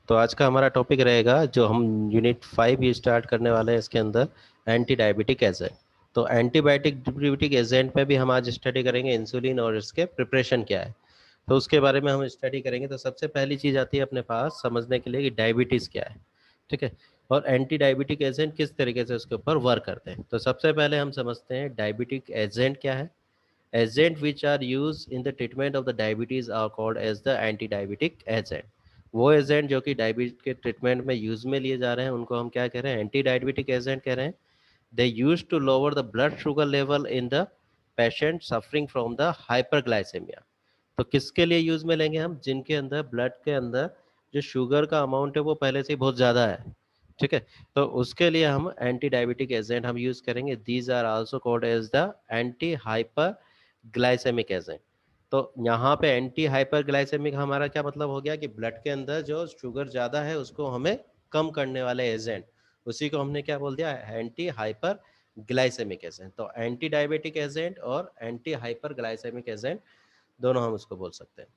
तो आज का हमारा टॉपिक रहेगा जो हम यूनिट 5 ये स्टार्ट करने वाले हैं इसके अंदर एंटी डायबिटिक एजेंट। तो एंटीबायोटिक डायबिटिक एजेंट पे भी हम आज स्टडी करेंगे इंसुलिन और इसके प्रिपरेशन क्या है, तो उसके बारे में हम स्टडी करेंगे। तो सबसे पहली चीज़ आती है अपने पास समझने के लिए कि डायबिटीज़ क्या है, ठीक है, और एंटी डायबिटिक एजेंट किस तरीके से उसके ऊपर वर्क करते हैं। तो सबसे पहले हम समझते हैं डायबिटिक एजेंट क्या है। Agent which are use in the treatment of the diabetes are called as the anti diabetic agent. वो एजेंट जो कि डायबिटीज के ट्रीटमेंट में यूज में लिए जा रहे हैं उनको हम क्या कह रहे हैं, एंटी डायबिटिक एजेंट कह रहे हैं। They use to lower the blood sugar level in the patient suffering from the hyperglycaemia. तो किसके लिए यूज में लेंगे हम, जिनके अंदर ब्लड के अंदर जो शुगर का अमाउंट है वो पहले से ही बहुत ज़्यादा है, ठीक है। तो उसके लिए हम एंटी डायबिटिक एजेंट हम यूज करेंगे। These are also called as the anti hyper glycaemic agent. तो यहाँ पे एंटी हाइपर ग्लाइसेमिक हमारा क्या मतलब हो गया कि ब्लड के अंदर जो शुगर ज़्यादा है उसको हमें कम करने वाले एजेंट, उसी को हमने क्या बोल दिया, एंटी हाइपर ग्लाइसेमिक एजेंट। तो एंटी डायबिटिक एजेंट और एंटी हाइपर ग्लाइसेमिक एजेंट दोनों हम उसको बोल सकते हैं।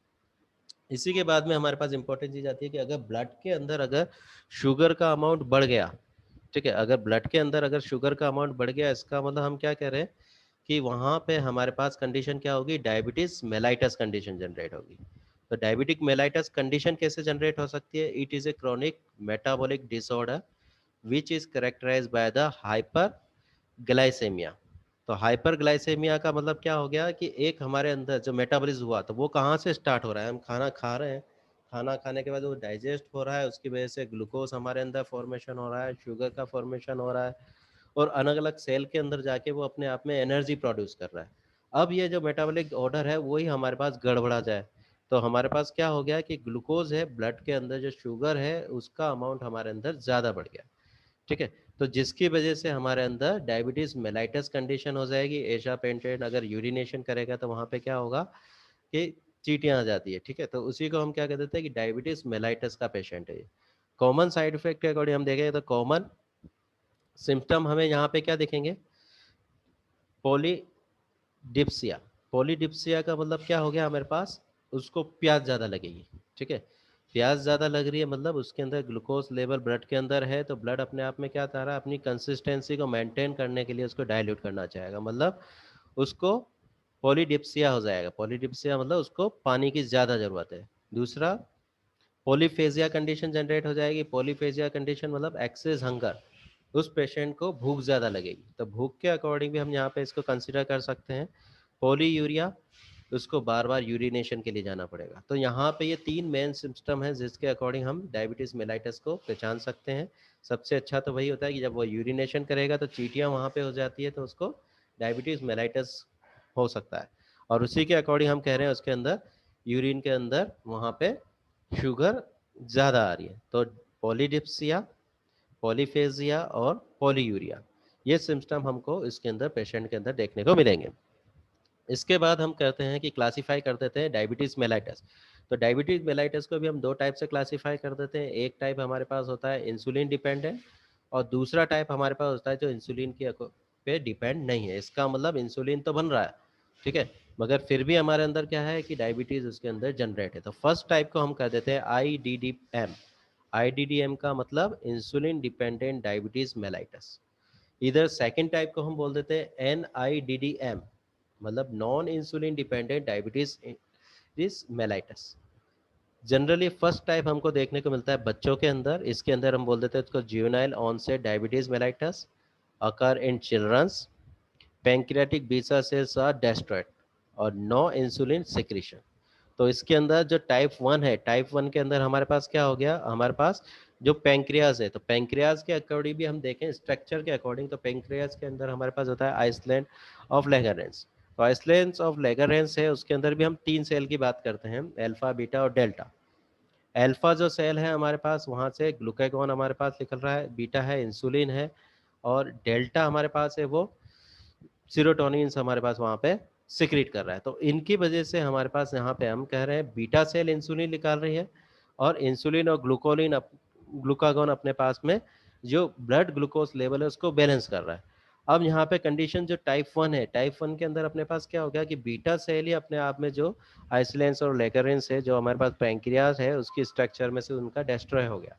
इसी के बाद में हमारे पास इंपॉर्टेंट चीज आती है कि अगर ब्लड के अंदर अगर शुगर का अमाउंट बढ़ गया, ठीक है, अगर ब्लड के अंदर अगर शुगर का अमाउंट बढ़ गया, इसका मतलब हम क्या कह रहे हैं कि वहाँ पे हमारे पास कंडीशन क्या होगी, डायबिटीज मेलाइटस कंडीशन जनरेट होगी। तो डायबिटिक मेलाइटस कंडीशन कैसे जनरेट हो सकती है, it is a chronic metabolic disorder which is characterise by the hyper glycaemia. तो हाइपरग्लाइसेमिया का मतलब क्या हो गया कि एक हमारे अंदर जो मेटाबॉलिज्म हुआ तो वो कहाँ से स्टार्ट हो रहा है, हम खाना खा रहे हैं, खाना खाने के बाद वो डाइजेस्ट हो रहा है, उसकी वजह से ग्लूकोज हमारे अंदर फॉर्मेशन हो रहा है, शुगर का फॉर्मेशन हो रहा है, और अलग अलग सेल के अंदर जाके वो अपने आप में एनर्जी प्रोड्यूस कर रहा है। अब ये जो मेटाबॉलिक ऑर्डर है वही हमारे पास गड़बड़ा जाए, तो हमारे पास क्या हो गया कि ग्लूकोज है ब्लड के अंदर, जो शुगर है उसका अमाउंट हमारे अंदर ज़्यादा बढ़ गया, ठीक है। तो जिसकी वजह से हमारे अंदर डायबिटीज मेलाइटस कंडीशन हो जाएगी। एशा पेंटेड अगर यूरिनेशन करेगा तो वहां पे क्या होगा कि चीटियां आ जाती है, ठीक है। तो उसी को हम क्या कहते हैं कि डायबिटीज मेलाइटस का पेशेंट है। कॉमन साइड इफेक्ट के अकॉर्डिंग हम देखें तो कॉमन सिम्टम हमें यहाँ पे क्या दिखेंगे, पॉलीडिप्सिया। पॉलीडिप्सिया का मतलब क्या हो गया हमारे पास, उसको प्यास ज़्यादा लगेगी, ठीक है। प्यास ज़्यादा लग रही है मतलब उसके अंदर ग्लूकोज लेवल ब्लड के अंदर है, तो ब्लड अपने आप में क्या चाह रहा है, अपनी कंसिस्टेंसी को मेंटेन करने के लिए उसको डाइल्यूट करना चाहेगा, मतलब उसको पॉलीडिप्सिया हो जाएगा। पॉलीडिप्सिया मतलब उसको पानी की ज़्यादा ज़रूरत है। दूसरा पॉलीफेजिया कंडीशन जनरेट हो जाएगी। पॉलीफेजिया कंडीशन मतलब एक्सेस हंगर, उस पेशेंट को भूख ज़्यादा लगेगी, तो भूख के अकॉर्डिंग भी हम यहाँ पे इसको कंसिडर कर सकते हैं। पॉली यूरिया, उसको बार बार यूरिनेशन के लिए जाना पड़ेगा। तो यहाँ पे ये तीन मेन सिम्टम हैं जिसके अकॉर्डिंग हम डायबिटीज़ मेलाइटस को पहचान सकते हैं। सबसे अच्छा तो वही होता है कि जब वो यूरिनेशन करेगा तो चीटियाँ वहाँ पे हो जाती है, तो उसको डायबिटीज़ मेलाइटस हो सकता है। और उसी के अकॉर्डिंग हम कह रहे हैं उसके अंदर यूरिन के अंदर वहाँ पे शुगर ज़्यादा आ रही है। तो पॉलीडिप्सिया, पॉलीफेजिया और पॉलीयूरिया, ये सिम्टम हमको इसके अंदर पेशेंट के अंदर देखने को मिलेंगे। इसके बाद हम कहते हैं कि क्लासीफाई कर देते हैं डायबिटीज मेलाइटस। तो डायबिटीज मेलाइटस को भी हम दो टाइप से क्लासीफाई कर देते हैं। एक टाइप हमारे पास होता है इंसुलिन डिपेंडेंट, और दूसरा टाइप हमारे पास होता है जो इंसुलिन के पे डिपेंड नहीं है। इसका मतलब इंसुलिन तो बन रहा है, ठीक है, मगर फिर भी हमारे अंदर क्या है कि डायबिटीज उसके अंदर जनरेट है। तो फर्स्ट टाइप को हम कह देते हैं IDDM। IDDM का मतलब इंसुलिन डिपेंडेंट डायबिटीज मेलाइटस। इधर सेकेंड टाइप को हम बोल देते हैं NIDDM, मतलब non insulin dependent diabetes is mellitus. Generally first type हमको देखने को मिलता है बच्चों के अंदर, इसके अंदर हम बोल देते हैं इसको juvenile onset diabetes mellitus, occur in childrens, pancreatic beta cells are destroyed, और नो इंसुलिन सिक्रीशन। तो इसके अंदर जो टाइप 1 है, टाइप 1 के अंदर हमारे पास क्या हो गया, हमारे पास जो पेंक्रियाज है, तो पेंक्रियाज के अकॉर्डिंग भी हम देखें स्ट्रक्चर के अकॉर्डिंग, तो पेंक्रियाज के अंदर हमारे पास होता है आइसलैंड ऑफ लेगरेंस। तो आइसलैंड ऑफ लेगरेंस है, उसके अंदर भी हम तीन सेल की बात करते हैं, अल्फा बीटा और डेल्टा। अल्फा जो सेल है हमारे पास वहाँ से ग्लूकागॉन हमारे पास निकल रहा है, बीटा है इंसुलिन है, और डेल्टा हमारे पास है वो सीरोटोनिन हमारे पास वहाँ पे सिक्रीट कर रहा है। तो इनकी वजह से हमारे पास यहाँ पे हम कह रहे हैं बीटा सेल इंसुलिन निकाल रही है, और इंसुलिन और ग्लूकागॉन अपने पास में जो ब्लड ग्लूकोज लेवल है उसको बैलेंस कर रहा है। अब यहाँ पे कंडीशन जो टाइप 1 है, टाइप 1 के अंदर अपने पास क्या हो गया कि बीटा सेल ही अपने आप में जो आइसोलेंस और लेगरेंस है जो हमारे पास पैंक्रियाज है उसकी स्ट्रक्चर में से उनका डिस्ट्रॉय हो गया।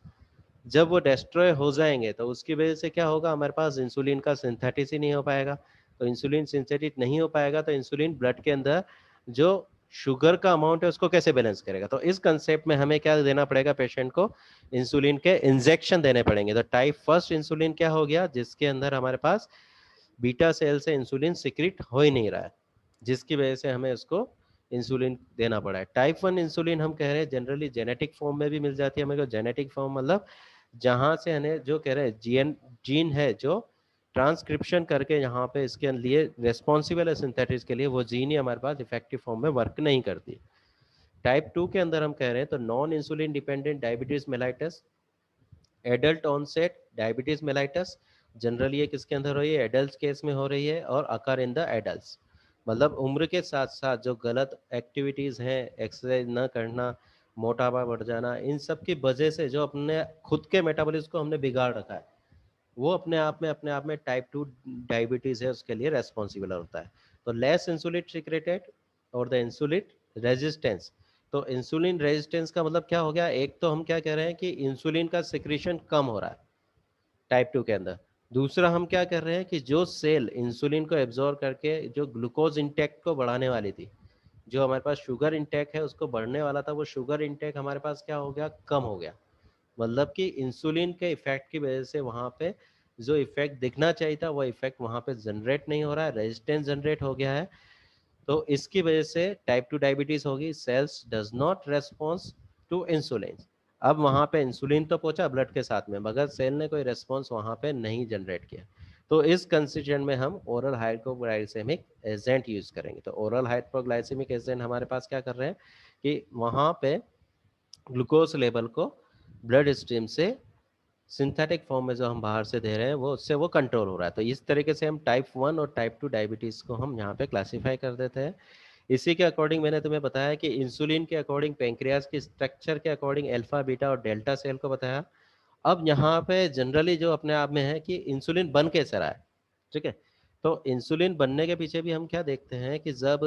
जब वो डिस्ट्रॉय हो जाएंगे तो उसकी वजह से क्या होगा, हमारे पास इंसुलिन का सिंथेटिस ही नहीं हो पाएगा। तो इंसुलिन सिंथेटिक नहीं हो पाएगा तो इंसुलिन ब्लड के अंदर जो शुगर का अमाउंट है उसको कैसे बैलेंस करेगा। तो इस कंसेप्ट में हमें क्या देना पड़ेगा, पेशेंट को इंसुलिन के इंजेक्शन देने पड़ेंगे। तो टाइप 1 इंसुलिन क्या हो गया, जिसके अंदर हमारे पास बीटा सेल से इंसुलिन सिक्रिट हो ही नहीं रहा है, जिसकी वजह से हमें उसको इंसुलिन देना पड़ा है। टाइप 1 इंसुलिन हम कह रहे हैं जनरली जेनेटिक फॉर्म में भी मिल जाती है हमें को। जेनेटिक फॉर्म मतलब जहां से हमें जो कह रहे हैं जीन है जो ट्रांसक्रिप्शन करके यहाँ पे इसके लिए रेस्पॉन्सिबल है सिंथेटिस के लिए, वो जीन ही हमारे पास इफेक्टिव फॉर्म में वर्क नहीं करती। टाइप 2 के अंदर हम कह रहे हैं तो non insulin dependent diabetes mellitus, adult onset diabetes mellitus. Generally ये किसके अंदर हो रही है, एडल्ट केस में हो रही है और अकर इन द एडल्ट। मतलब उम्र के साथ साथ जो गलत एक्टिविटीज हैं, एक्सरसाइज न करना, मोटापा बढ़ जाना, इन सब की वजह से जो अपने खुद के मेटाबॉलिज्म को हमने बिगाड़ रखा है, वो अपने आप में टाइप 2 डायबिटीज है उसके लिए रेस्पॉन्सिबल होता है। तो लेस इंसुलिन सिक्रेटेड और द इंसुलिन रेजिस्टेंस। तो इंसुलिन रेजिस्टेंस का मतलब क्या हो गया, एक तो हम क्या कह रहे हैं कि इंसुलिन का सिक्रीशन कम हो रहा है टाइप 2 के अंदर। दूसरा हम क्या कर रहे हैं कि जो सेल इंसुलिन को एब्जॉर्ब करके जो ग्लूकोज इंटेक को बढ़ाने वाली थी, जो हमारे पास शुगर इंटेक है उसको बढ़ने वाला था, वो शुगर इंटेक हमारे पास क्या हो गया, कम हो गया। मतलब कि इंसुलिन के इफेक्ट की वजह से वहां पे जो इफेक्ट दिखना चाहिए था वो इफेक्ट वहां पे जनरेट नहीं हो रहा है, रेजिस्टेंस जनरेट हो गया है। तो इसकी वजह से टाइप 2 डायबिटीज होगी, cells does not response to insulin. अब वहां पे इंसुलिन तो पहुंचा ब्लड के साथ में, मगर सेल ने कोई रेस्पॉन्स वहां पे नहीं जनरेट किया। तो इस कंसिजन में हम ओरल हाइड्रोग्लाइसेमिक एजेंट यूज करेंगे। तो ओरल हाइड्रोग्लाइसेमिक एजेंट हमारे पास क्या कर रहे हैं कि वहां पे ग्लूकोज लेवल को ब्लड स्ट्रीम से सिंथेटिक फॉर्म में जो हम बाहर से दे रहे हैं वो उससे वो कंट्रोल हो रहा है। तो इस तरीके से हम टाइप 1 और टाइप 2 डायबिटीज को हम यहाँ पे क्लासीफाई कर देते हैं। इसी के अकॉर्डिंग मैंने तुम्हें बताया कि इंसुलिन के अकॉर्डिंग पेंक्रियाज की स्ट्रक्चर के अकॉर्डिंग अल्फा बीटा और डेल्टा सेल को बताया। अब यहाँ पे जनरली जो अपने आप में है कि इंसुलिन बन कैसे रहा है, ठीक है। तो इंसुलिन बनने के पीछे भी हम क्या देखते हैं कि जब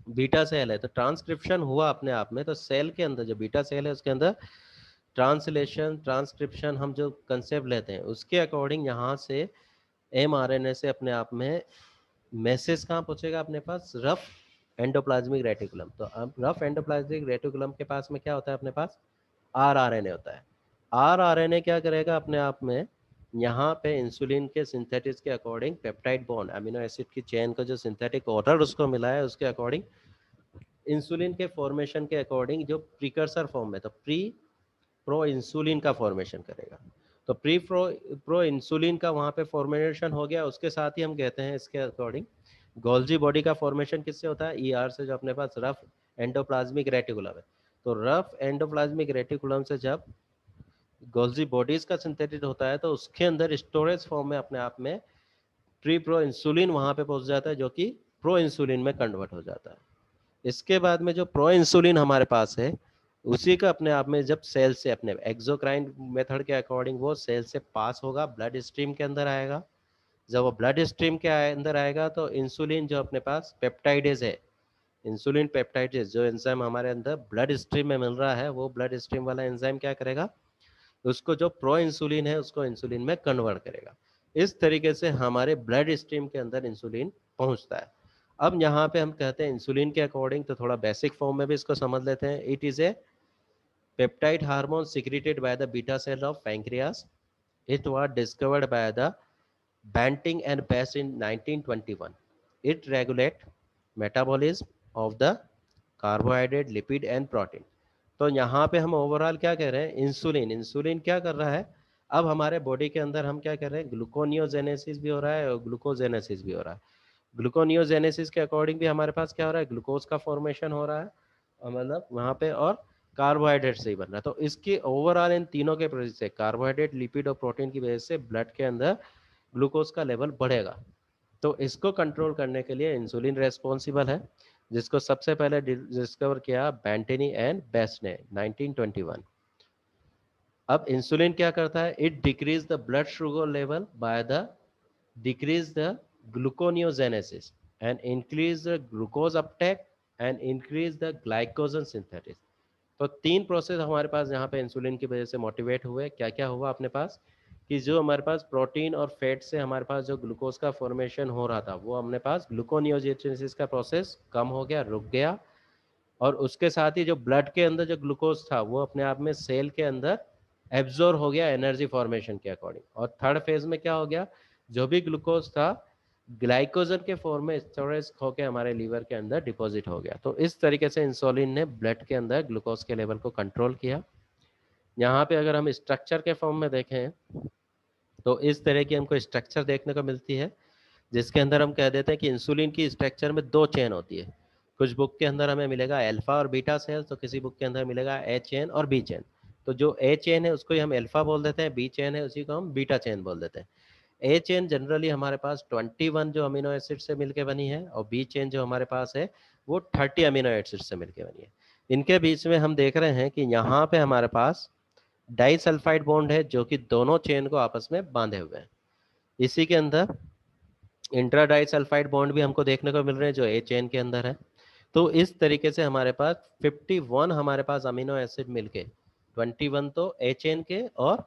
बीटा सेल है तो ट्रांसक्रिप्शन हुआ अपने आप में, तो सेल के अंदर जो बीटा सेल है उसके अंदर ट्रांसलेशन ट्रांसक्रिप्शन हम जो कंसेप्ट लेते हैं उसके अकॉर्डिंग यहाँ से mRNA से अपने आप में मैसेज कहाँ पहुंचेगा अपने पास, रफ एंडोप्लाज्मिक रेटिकुलम। तो अब रफ एंडोप्लाज्मिक रेटिकुलम के पास में क्या होता है, अपने पास rRNA होता है। rRNA क्या करेगा अपने आप में, यहाँ पे इंसुलिन के सिंथेटिस के according peptide bond amino acid की चेन का जो सिंथेटिक ऑर्डर उसको मिला है उसके अकॉर्डिंग इंसुलिन के फॉर्मेशन के अकॉर्डिंग जो प्रिकर्सर फॉर्म में, तो प्रो इंसुलिन का फॉर्मेशन करेगा। तो प्रो इंसुलिन का वहां पे फॉर्मेशन हो गया, उसके साथ ही हम कहते हैं इसके अकॉर्डिंग गोल्जी बॉडी का फॉर्मेशन किससे होता है, ईआर से, जो अपने पास रफ एंडोप्लाज्मिक रेटिकुलम है। तो रफ एंडोप्लाज्मिक रेटिकुलम से जब गोल्जी बॉडीज का सिंथेटिक होता है तो उसके अंदर स्टोरेज फॉर्म में अपने आप में प्रो इंसुलिन वहां पे पहुंच जाता है जो कि प्रो इंसुलिन में कन्वर्ट हो जाता है। इसके बाद में जो प्रो इंसुलिन हमारे पास है उसी का अपने आप में जब सेल से अपने एक्सोक्राइन मेथड के अकॉर्डिंग वो सेल से पास होगा, ब्लड स्ट्रीम के अंदर आएगा। जब वो ब्लड स्ट्रीम के अंदर आएगा तो इंसुलिन जो अपने पास पेप्टाइडेज है, इंसुलिन पेप्टाइडेज जो एंजाइम हमारे अंदर ब्लड स्ट्रीम में मिल रहा है, वो ब्लड स्ट्रीम वाला एंजाइम क्या करेगा, उसको जो प्रो इंसुलिन है उसको इंसुलिन में कन्वर्ट करेगा। इस तरीके से हमारे ब्लड स्ट्रीम के अंदर इंसुलिन पहुंचता है। अब यहाँ पे हम कहते हैं इंसुलिन के अकॉर्डिंग, तो थोड़ा बेसिक फॉर्म में भी इसको समझ लेते हैं। It is A peptide hormone secreted by the beta cell of pancreas. It was discovered by the Banting and Bess in 1921. It regulates metabolism of the carbohydrate, lipid and protein. तो यहाँ पे हम ओवरऑल क्या कह रहे हैं, insulin insulin क्या कर रहा है, अब हमारे बॉडी के अंदर हम क्या कर रहे हैं, ग्लूकोनियोजेनेसिस भी हो रहा है और ग्लूकोजेनेसिस भी हो रहा है। ग्लूकोनियोजेनेसिस के अकॉर्डिंग भी हमारे पास क्या हो रहा है, ग्लूकोज का फॉर्मेशन हो रहा है, मतलब वहाँ पे, और कार्बोहाइड्रेट से ही बन रहा है। तो इसकी ओवरऑल इन तीनों के वजह से, कार्बोहाइड्रेट, लिपिड और प्रोटीन की वजह से ब्लड के अंदर ग्लूकोज का लेवल बढ़ेगा। तो इसको कंट्रोल करने के लिए इंसुलिन रेस्पॉन्सिबल है, जिसको सबसे पहले डिस्कवर किया बैंटेनी एंड बेस ने 1921। अब इंसुलिन क्या करता है, it decrease the blood sugar level by the decrease the gluconeogenesis and increase the glucose uptake and increase the glycogen synthesis। तो तीन प्रोसेस हमारे पास यहाँ पे इंसुलिन की वजह से मोटिवेट हुए। क्या क्या हुआ अपने पास कि जो हमारे पास प्रोटीन और फैट से हमारे पास जो ग्लूकोज का फॉर्मेशन हो रहा था वो अपने पास ग्लूकोनियोजेनेसिस का प्रोसेस कम हो गया, रुक गया। और उसके साथ ही जो ब्लड के अंदर जो ग्लूकोज था वो अपने आप में सेल के अंदर एब्जॉर्ब हो गया एनर्जी फॉर्मेशन के अकॉर्डिंग। और थर्ड फेज में क्या हो गया, जो भी ग्लूकोज था ग्लाइकोजन के फॉर्म में स्टोरेज होकर हमारे लीवर के अंदर डिपॉजिट हो गया। तो इस तरीके से इंसुलिन ने ब्लड के अंदर ग्लूकोज के लेवल को कंट्रोल किया। यहाँ पे अगर हम स्ट्रक्चर के फॉर्म में देखें तो इस तरह की हमको स्ट्रक्चर देखने को मिलती है, जिसके अंदर हम कह देते हैं कि इंसुलिन की स्ट्रक्चर में दो चेन होती है। कुछ बुक के अंदर हमें मिलेगा अल्फा और बीटा सेल, तो किसी बुक के अंदर मिलेगा ए चेन और बी चेन। तो जो ए चेन है उसको ही हम अल्फा बोल देते हैं, बी चेन है उसी को हम बीटा चेन बोल देते हैं। ए चेन जनरली हमारे पास 21 जो अमीनो एसिड से मिलकर बनी है और बी चेन जो हमारे पास है वो 30 अमीनो एसिड से मिलकर बनी है। इनके बीच में हम देख रहे हैं कि यहाँ पे हमारे पास डाइसल्फाइड बॉन्ड है जो कि दोनों चेन को आपस में बांधे हुए हैं। इसी के अंदर इंट्रा डाइसल्फाइड बॉन्ड भी हमको देखने को मिल रहे हैं जो ए चेन के अंदर है। तो इस तरीके से हमारे पास 51 हमारे पास अमीनो एसिड मिलके 21 तो ए चेन के और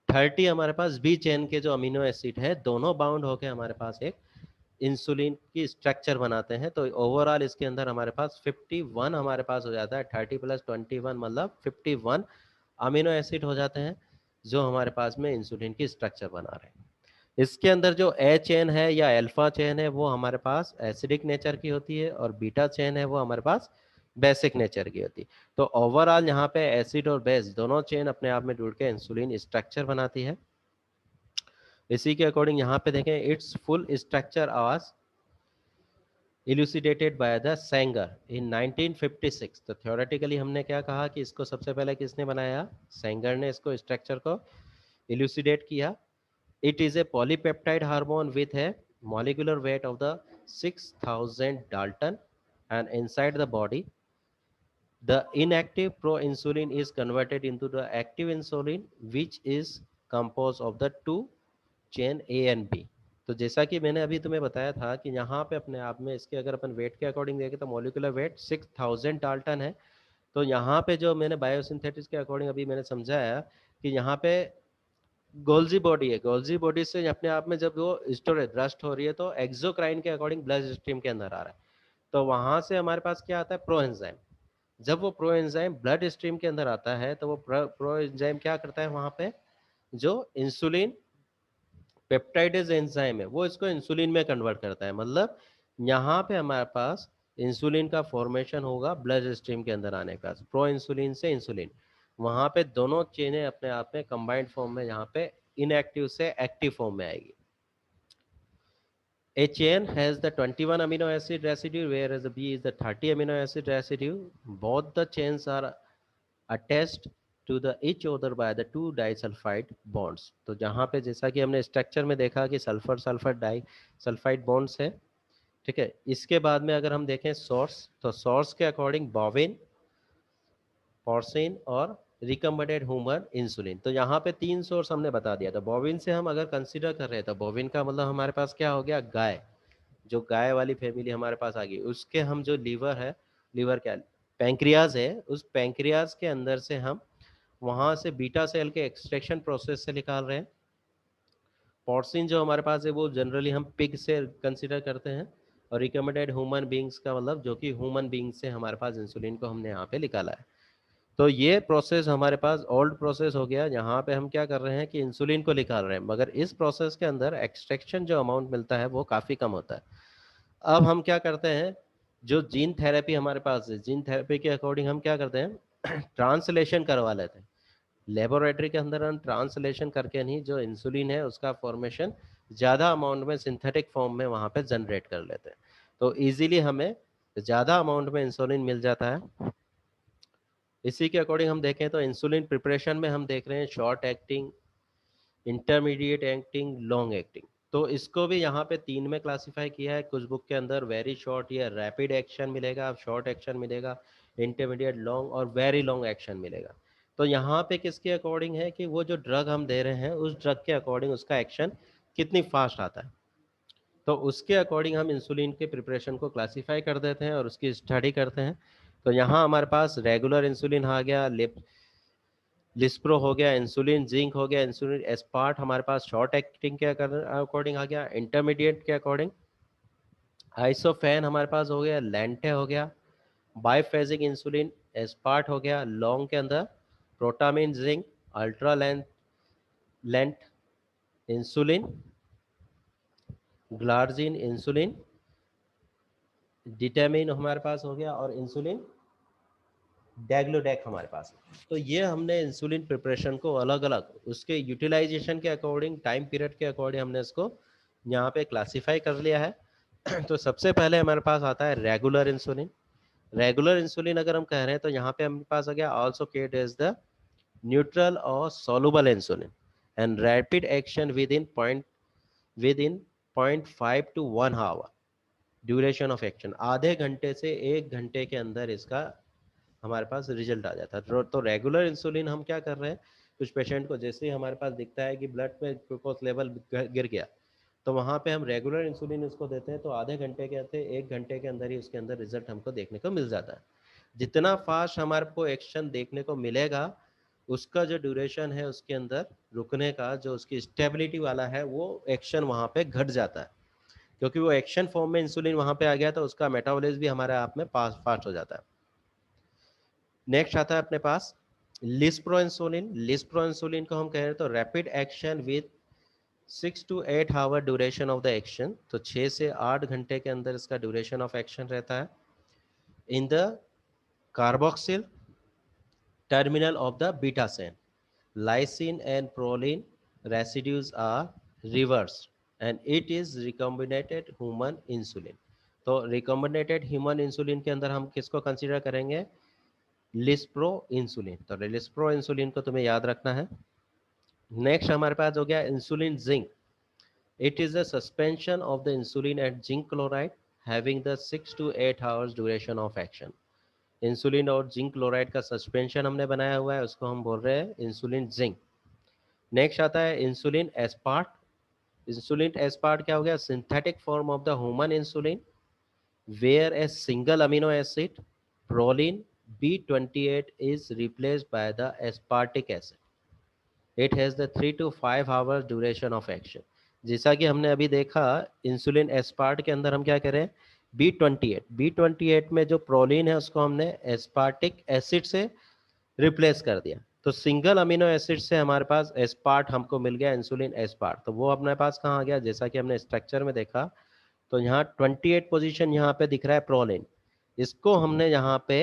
30 हमारे पास बी चेन के जो अमीनो एसिड है दोनों बाउंड होके हमारे पास एक इंसुलिन की स्ट्रक्चर बनाते हैं। तो ओवरऑल इसके अंदर हमारे पास 51 हमारे पास हो जाता है, 30 प्लस 21 मतलब 51 अमीनो एसिड हो जाते हैं जो हमारे पास में इंसुलिन की स्ट्रक्चर बना रहे हैं। इसके अंदर जो ए चेन है या अल्फा चेन है वो हमारे पास एसिडिक नेचर की होती है और बीटा चेन है वो हमारे पास बेसिक नेचर की होती है। तो ओवरऑल यहाँ पे एसिड और बेस दोनों चेन अपने आप में जुड़ के इंसुलिन स्ट्रक्चर बनाती है। इसी के अकॉर्डिंग यहाँ पे देखें इट्स फुल स्ट्रक्चर आवाज इल्यूसिडेटेड बाय द सेंगर इन 1956। तो थ्योरेटिकली हमने क्या कहा कि इसको सबसे पहले किसने बनाया, सेंगर ने इसको स्ट्रक्चर को इल्यूसिडेट किया। It is a polypeptide hormone with a molecular weight of the 6000 Dalton and inside the body the inactive proinsulin is converted into the active insulin which is composed of the two chain A and B। तो जैसा कि मैंने अभी तुम्हें बताया था कि यहाँ पे अपने आप में इसके अगर अपन वेट के अकॉर्डिंग देखें तो मॉलिकुलर वेट 6000 डाल्टन है। तो यहाँ पे जो मैंने बायोसिंथेटिक्स के अकॉर्डिंग अभी मैंने समझाया कि यहाँ पे गोल्जी बॉडी है, गोल्जी बॉडी से अपने आप में जब वो स्टोरेज रस्ट हो रही है तो एक्सोक्राइन के अकॉर्डिंग ब्लड स्ट्रीम के अंदर आ रहा है। तो वहां से हमारे पास क्या आता है, प्रोएंजाइम। जब वो प्रोएंजाइम ब्लड स्ट्रीम के अंदर आता है तो वो प्रोएंजाइम क्या करता है, वहां पे जो इंसुलिन पेप्टाइडेज एंजाइम है वो इसको इंसुलिन में कन्वर्ट करता है। मतलब यहाँ पे हमारे पास इंसुलिन का फॉर्मेशन होगा ब्लड स्ट्रीम के अंदर आने का, प्रो इंसुलिन से इंसुलिन। वहां पे दोनों चेनें अपने आप में कंबाइंड फॉर्म में यहाँ पे इनएक्टिव से एक्टिव फॉर्म में आएगी। A chain has the 21 amino acid residue whereas the B is the 30 amino acid residue. Both the chains are attached to the each other by the two disulfide bonds। तो जहाँ पे जैसा कि हमने structure में देखा कि sulphur sulphur di sulphide bonds है, ठीक है। इसके बाद में अगर हम देखें सोर्स, तो सोर्स के अकॉर्डिंग बॉविन, पोर्सिन और रिकम्बेंटेड ह्यूमन इंसुलिन। तो यहाँ पे तीन सोर्स हमने बता दिया था। बॉविन से हम अगर कंसीडर कर रहे हैं तो बॉविन का मतलब हमारे पास क्या हो गया, गाय। जो गाय वाली फैमिली हमारे पास आ गई, उसके हम जो लीवर है, लीवर क्या पैंक्रियाज है, उस पैंक्रियाज के अंदर से हम वहां से बीटा सेल के एक्सट्रैक्शन प्रोसेस से निकाल रहे हैं। पोर्सिन जो हमारे पास है वो जनरली हम पिग से कंसीडर करते हैं। और रिकमेंडेड ह्यूमन बींग्स का मतलब जो कि ह्यूमन बींग से हमारे पास इंसुलिन को हमने यहाँ पे निकाला है। तो ये प्रोसेस हमारे पास ओल्ड प्रोसेस हो गया। यहाँ पे हम क्या कर रहे हैं कि इंसुलिन को निकाल रहे हैं, मगर इस प्रोसेस के अंदर एक्सट्रैक्शन जो अमाउंट मिलता है वो काफ़ी कम होता है। अब हम क्या करते हैं, जो जीन थेरेपी हमारे पास है, जीन थेरेपी के अकॉर्डिंग हम क्या करते हैं ट्रांसलेशन करवा लेते हैं। लेबोरेटरी के अंदर हम ट्रांसलेशन करके नहीं जो इंसुलिन है उसका फॉर्मेशन ज़्यादा अमाउंट में सिंथेटिक फॉर्म में वहाँ पे जनरेट कर लेते हैं। तो इजीली हमें ज़्यादा अमाउंट में इंसुलिन मिल जाता है। इसी के अकॉर्डिंग हम देखें तो इंसुलिन प्रिपरेशन में हम देख रहे हैं short acting, intermediate acting, long acting. तो इसको भी यहाँ पे तीन में क्लासिफाई किया है। कुछ बुक के अंदर वेरी शॉर्ट या रैपिड एक्शन मिलेगा, शॉर्ट एक्शन मिलेगा, इंटरमीडिएट लॉन्ग और वेरी लॉन्ग एक्शन मिलेगा। तो यहाँ पे किसके अकॉर्डिंग है कि वो जो ड्रग हम दे रहे हैं उस ड्रग के अकॉर्डिंग उसका एक्शन कितनी फास्ट आता है। तो उसके अकॉर्डिंग हम इंसुलिन के प्रिपरेशन को क्लासीफाई कर देते हैं और उसकी स्टडी करते हैं। तो यहाँ हमारे पास रेगुलर इंसुलिन आ गया, लिस्प्रो हो गया, इंसुलिन जिंक हो गया, इंसुलिन एस्पार्ट हमारे पास शॉर्ट एक्टिंग के अकॉर्डिंग आ गया, इंटरमीडिएट के अकॉर्डिंग आइसोफेन हमारे पास हो गया, लेंटे हो गया, बाईफेजिक इंसुलिन एस्पार्ट हो गया, लॉन्ग के अंदर protamine zinc, ultra lente insulin, glargine insulin, detemir हमारे पास हो गया, और इंसुलिन डैग्लोडेक हमारे पास है। तो ये हमने इंसुलिन प्रिपरेशन को अलग अलग उसके यूटिलाइजेशन के अकॉर्डिंग, टाइम पीरियड के अकॉर्डिंग हमने इसको यहाँ पे क्लासीफाई कर लिया है। तो सबसे पहले हमारे पास आता है रेगुलर इंसुलिन। रेगुलर इंसुलिन अगर हम कह रहे हैं तो यहाँ पे हमारे पास आ गया also kate is the neutral और soluble insulin and rapid action with in 0.5 to 1 hour duration of action. आधे घंटे से 1 घंटे के अंदर इसका हमारे पास रिजल्ट आ जाता है। तो रेगुलर इंसुलिन हम क्या कर रहे हैं, कुछ पेशेंट को जैसे ही हमारे पास दिखता है कि ब्लड में ग्लूकोज लेवल गिर गया, तो वहाँ पे हम रेगुलर इंसुलिन उसको देते हैं, तो आधे घंटे के अंदर 1 घंटे के अंदर ही उसके अंदर रिजल्ट हमको देखने को मिल जाता है। जितना फास्ट हमारे को एक्शन देखने को मिलेगा, उसका जो ड्यूरेशन है उसके अंदर रुकने का, जो उसकी स्टेबिलिटी वाला है, वो एक्शन वहाँ पे घट जाता है, क्योंकि वो एक्शन फॉर्म में इंसुलिन वहाँ पे आ गया, तो उसका मेटाबॉलिज्म भी हमारे आप में फास्ट हो जाता है। नेक्स्ट आता है अपने पास लिस्प्रो इंसुलिन। लिस्प्रो इंसुलिन को हम कह रहे हैं तो rapid action with 6 to 8 hour duration of the action, तो 6 से 8 घंटे के अंदर इसका ड्यूरेशन ऑफ एक्शन रहता है। In the carboxyl terminal of the beta chain, lysine and proline residues are reversed and it is recombinant human insulin। तो recombinant human insulin के अंदर हम किसको कंसीडर करेंगे, लिस्प्रो इंसुलिन। तो लिस्प्रो इंसुलिन को तुम्हें याद रखना है। नेक्स्ट हमारे पास हो गया insulin zinc. It is a suspension of the insulin at zinc chloride having the 6 to 8 hours duration of action. Insulin और जिंक क्लोराइड का सस्पेंशन हमने बनाया हुआ है, उसको हम बोल रहे हैं इंसुलिन जिंक। नेक्स्ट आता है इंसुलिन एस्पार्ट। इंसुलिन एस्पार्ट क्या हो गया, synthetic form of the human insulin where a single amino acid proline B28 is replaced by the aspartic acid. It has the 3 to 5 hours duration of action। जैसा कि हमने अभी देखा insulin aspart के अंदर हम क्या करें, B28 में जो प्रोलिन है उसको हमने एस्पार्टिक एसिड से रिप्लेस कर दिया, तो सिंगल अमीनो एसिड से हमारे पास एस्पार्ट हमको मिल गया, इंसुलिन एस्पार्ट। तो वो अपने पास कहाँ आ गया, जैसा कि हमने स्ट्रक्चर में देखा, तो यहाँ 28 पोजीशन यहाँ पे दिख रहा है प्रोलिन, इसको हमने यहाँ पे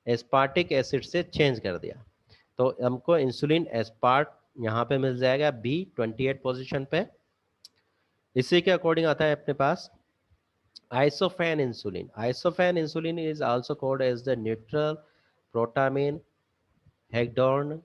एस्पार्टिक एसिड से चेंज कर दिया, तो हमको इंसुलिन एस्पार्ट यहाँ पे मिल जाएगा B28 पोजीशन पे। इसी के अकॉर्डिंग आता है अपने पास isophane insulin. Isophane insulin is also called as the neutral protamine Hagedorn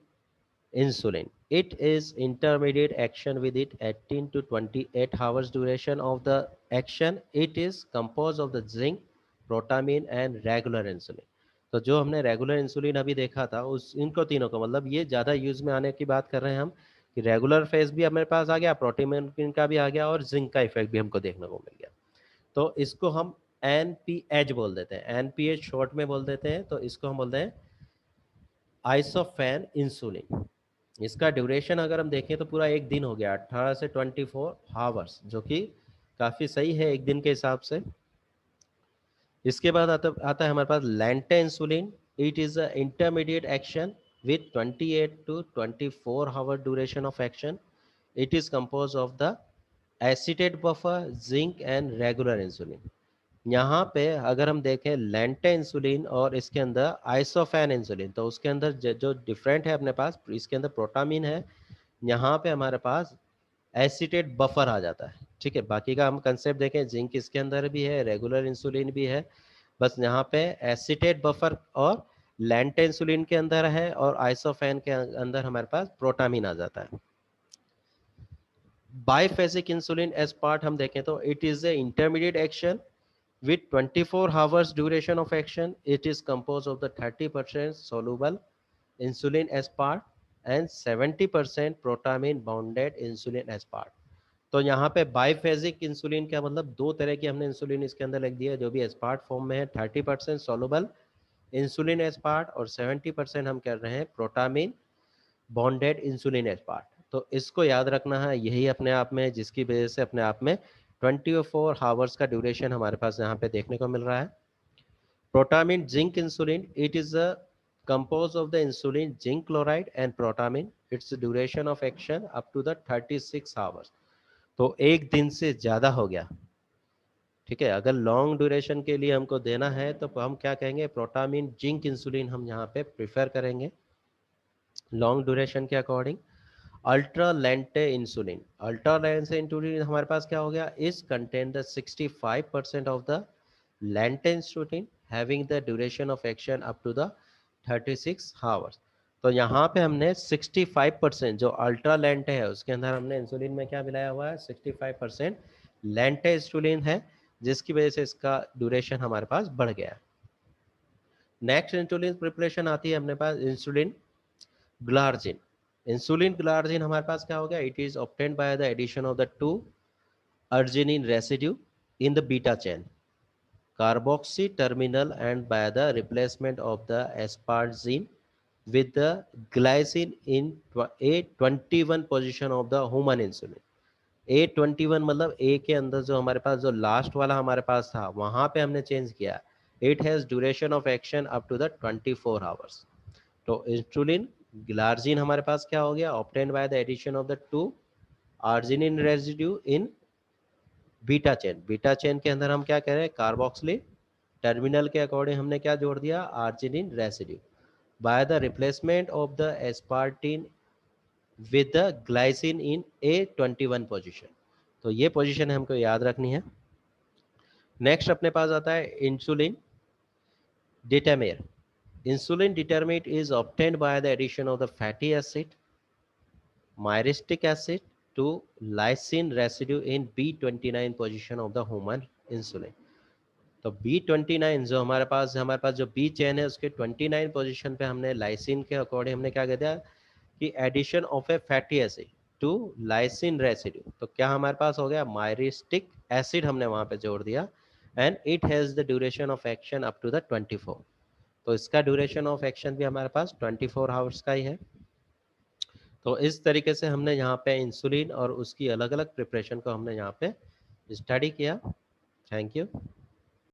insulin. It is intermediate action with it 18 to 28 hours duration of the action. It is composed of the zinc, protamine and regular insulin। तो जो हमने regular insulin अभी देखा था उस इनको तीनों को, मतलब ये ज़्यादा यूज में आने की बात कर रहे हैं हम, कि रेगुलर फेज भी हमारे पास आ गया, प्रोटीन का भी आ गया और जिंक का इफेक्ट भी हमको देखने को मिल गया। तो इसको हम NPH बोल देते हैं, NPH शॉर्ट में बोल देते हैं, तो इसको हम बोलते हैं आइसोफेन इंसुलिन। इसका ड्यूरेशन अगर हम देखें तो पूरा एक दिन हो गया, 18 से 24 आवर्स, जो कि काफ़ी सही है एक दिन के हिसाब से। इसके बाद आता है हमारे पास lente insulin. It is a intermediate action with 28 to 24 hour duration of action. It is compose of the acetate buffer, zinc and regular insulin. यहाँ पे अगर हम देखें लेंटे इंसुलिन और इसके अंदर आइसोफेन इंसुलिन, तो उसके अंदर जो डिफरेंट है अपने पास, इसके अंदर प्रोटामिन है, यहाँ पे हमारे पास एसिटेट बफर आ जाता है। ठीक है, बाकी का हम कंसेप्ट देखें, जिंक इसके अंदर भी है, रेगुलर इंसुलिन भी है, बस यहाँ पे एसिटेट बफर और लेंटे इंसुलिन के अंदर है, और आइसोफेन के अंदर हमारे पास प्रोटामिन आ जाता है। बाईफेजिक इंसुलिन एज पार्ट हम देखें तो it is A intermediate action with 24 hours duration of action। It is composed of the 30% soluble insulin aspart and 70% protamine bounded insulin aspart। तो यहाँ पे बाइफेजिक इंसुलिन का मतलब दो तरह की हमने इंसुलिन इसके अंदर लिख दिया है, जो भी एस्पार्ट फॉर्म में है 30% सोलुबल इंसुलिन एस्पार्ट और 70% हम कर रहे हैं प्रोटामिन बॉन्डेड इंसुलिन एस्पार्ट। तो इसको याद रखना है, यही अपने आप में जिसकी वजह से अपने आप में 24 आवर्स का ड्यूरेशन हमारे पास यहाँ पे देखने को मिल रहा है। Protamine zinc insulin, it is a composed of the insulin zinc chloride and protamine, its duration of action up to the 36 hours। तो एक दिन से ज़्यादा हो गया, ठीक है। अगर लॉन्ग ड्यूरेशन के लिए हमको देना है तो हम क्या कहेंगे, प्रोटामिन जिंक इंसुलिन हम यहाँ पे प्रिफर करेंगे लॉन्ग ड्यूरेशन के according. Ultra lente insulin, ultra lente insulin हमारे पास क्या हो गया, is contain the 65% of the lente insulin having the duration of action up to the 36 hours. तो यहाँ पे हमने 65% जो अल्ट्रा लेंटे है उसके अंदर हमने इंसुलिन में क्या मिलाया हुआ है, 65% लेंटे इंसुलिन है, जिसकी वजह से इसका ड्यूरेशन हमारे पास बढ़ गया है। नेक्स्ट इंसुलिन प्रिपरेशन आती है अपने पास इंसुलिन ग्लार्जिन। इंसुलिन ग्लार्जिन हमारे पास क्या हो गया, it is obtained by the addition of the 2 arginine residue in the beta chain carboxy terminal and by the replacement of the asparagine with the glycine in A21 position of the human insulin। A21 मतलब A के अंदर जो हमारे पास जो last वाला हमारे पास था वहां पे हमने चेंज किया, it has duration of action up to the 24 hours. तो इंसुलिन ग्लार्जिन हमारे पास क्या हो गया, obtained by the addition of the 2 arginine residue in beta chain. Beta chain के अंदर हम क्या कह रहे हैं, कार्बोक्सिलिक टर्मिनल के अकॉर्डिंग हमने क्या जोड़ दिया, arginine residue by the replacement of the asparagine with the glycine in A21 position. तो ये पोजीशन हमको याद रखनी है। नेक्स्ट अपने पास आता है insulin detemir. Insulin detemir is obtained by the addition of the fatty acid myristic acid to lysine residue in B29 position of the human insulin। तो B29 जो हमारे पास जो B चेन है उसके 29 पोजीशन पे हमने लाइसिन के अकॉर्डिंग हमने क्या कह दिया कि addition of a fatty acid to lysine residue. तो क्या हमारे पास हो गया, मायरिस्टिक एसिड हमने वहां पे जोड़ दिया and it has the duration of action up to the 24। तो इसका ड्यूरेशन ऑफ एक्शन भी हमारे पास 24 आवर्स का ही है। तो इस तरीके से हमने यहाँ पे इंसुलिन और उसकी अलग अलग प्रिपरेशन को हमने यहाँ पे स्टडी किया। Thank you.